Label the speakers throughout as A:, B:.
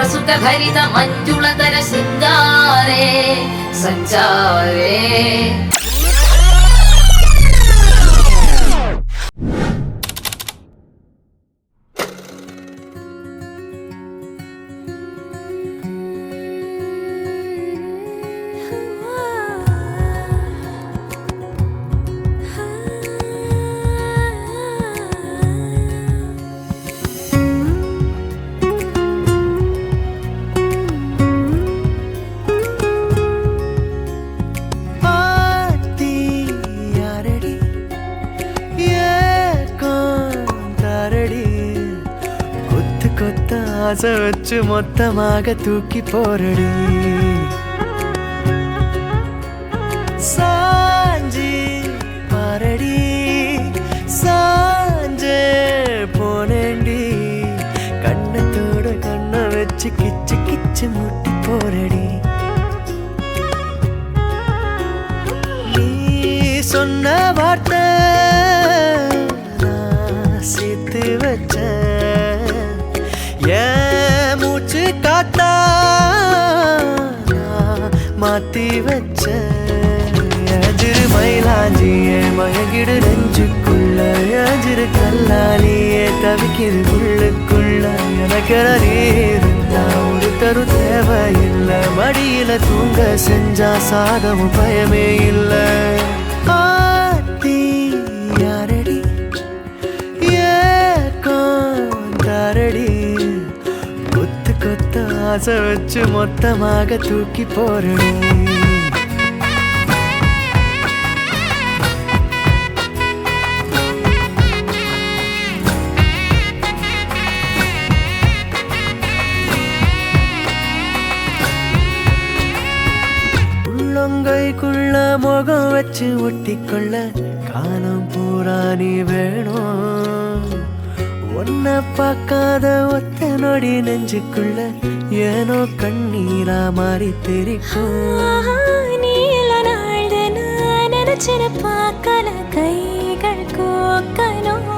A: പ്രസുഖഭരിത മഞ്ജുളതര ശൃംഗാരേ സഞ്ചാരേ
B: ஆசை வச்சு மொத்தமாக தூக்கி போரடி சாஞ்சி பாரடி சாஞ்சே போனேண்டி கண்ணத்தோட கண்ணை வச்சு கிச்சு கிச்சு முட்டி போரடி நீ சொன்ன வார்த்தை நான் சேர்த்து வச்சேன் மூச்சு காத்தா மாத்தி வச்ச அஜிரு மயிலாஞ்சியே மயங்கிடு நெஞ்சுக்குள்ள அஜிரு கல்லாலியே தவிக்கிது உள்ளுக்குள்ள எனக்கு இருந்தா ஒரு தரு தேவையில்லை மடியில தூங்க செஞ்சா சாதமும் பயமே இல்லை ஆத்தி யாரடி ஏடி கொத்த ஆசை வச்சு மொத்தமாக தூக்கி போறேன் உள்ளங்கைக்குள்ள முகம் வச்சு ஒட்டிக்கொள்ள காலம் பூரா நீ வேணும் ஒன்ன பார்க்காத ஒத்த நொடி நெஞ்சுக்குள்ள ஏனோ கண்ணீரா மாறி தெரிக்கும்
C: நீல நாள் நினைச்சின பார்க்கல கைகள் கோக்கனோதனும்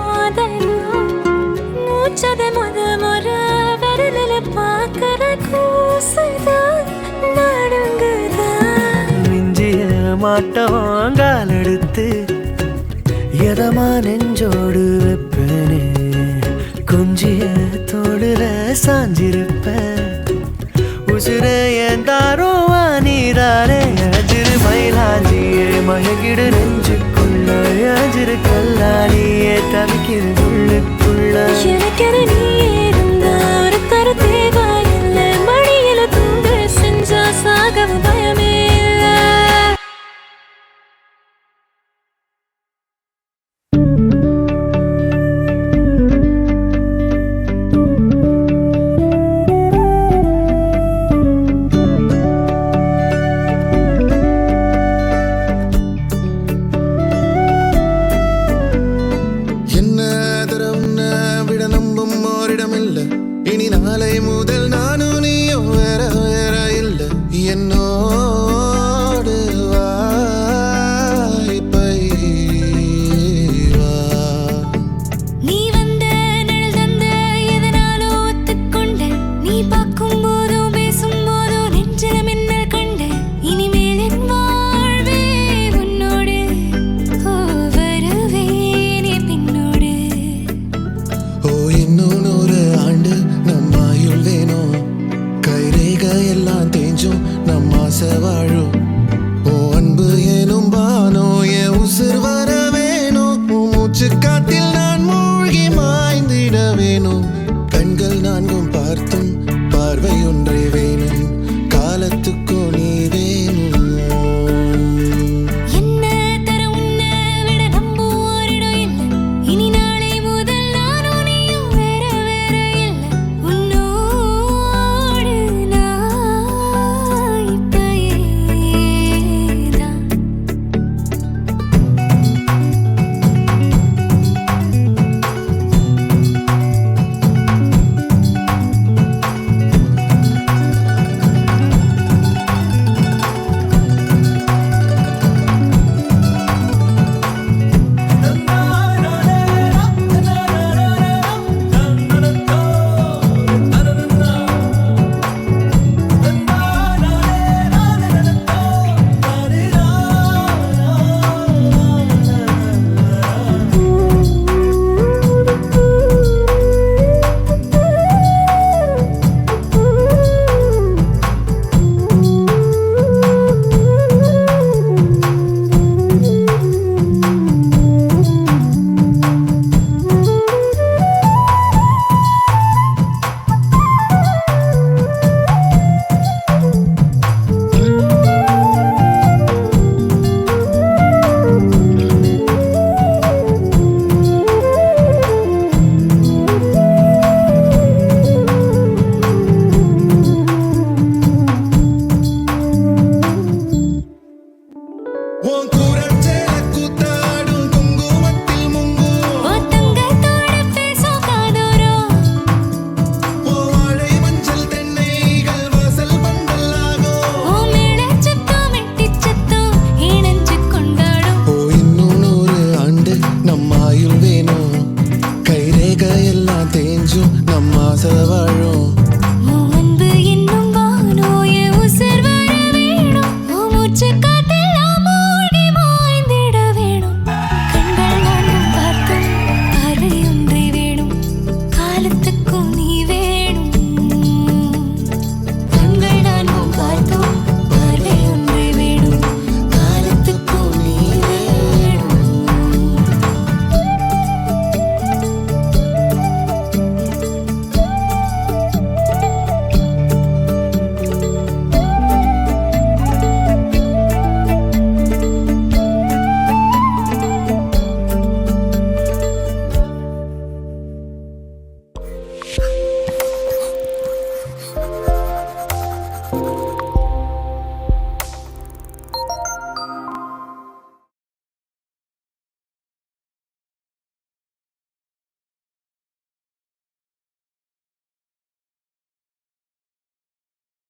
C: மூச்சத முறை விரலில் பார்க்கற கூசுதான் நடுங்குதான்
B: மிஞ்சிய மாட்டோம் கால் எடுத்து எதமா நெஞ்சோடு வெப்பனே கொஞ்சிய தோடுல சாஞ்சிருப்ப உசுர என் தாரோ நீதாரே அஜிரு மயிலாஞ்சியே மயங்கிடு நெஞ்சுக்குள்ள அஜிரு கல்லாலியே தவிக்கிது